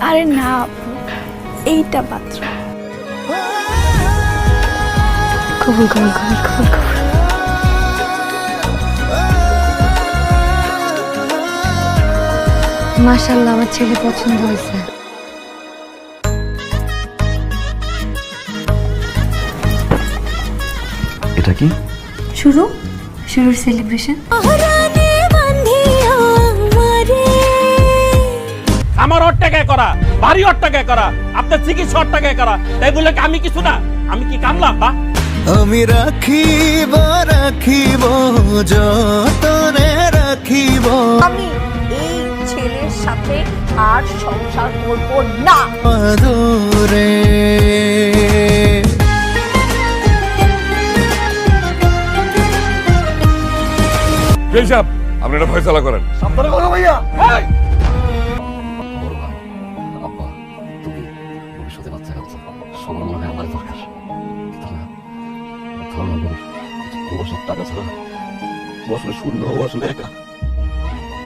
আরে না আপু, এইটা পাত্র। কবুল কবুল কবুল কবুল কবুল। মাশাআল্লাহ, আমার ছেলে পছন্দ হয়েছে। এটা কি? শুরুর সেলিব্রেশন। আমার অট্টাকে করা, বাড়ি অট্টাকে করা, আপনার চিকিৎসা অট্টাকে করা, তাই বলে কি আমি কিছু না? আমি কি কামলা বা? আমি রাখিব রাখিব যতনে রাখিব। আমি এই ছেলের সাথে আর সংসার করব না। আদরে সাহেব, আপনি এটা ফয়সালা করেন। সাবধানে করো ভাইয়া। এই! আব্বা, তুমি ভবিষ্যতে বাচ্চা কাচ্চা সবার মনে আমার দরকার। টাকা ছাড়া আসলে শূন্য, আসলে একা।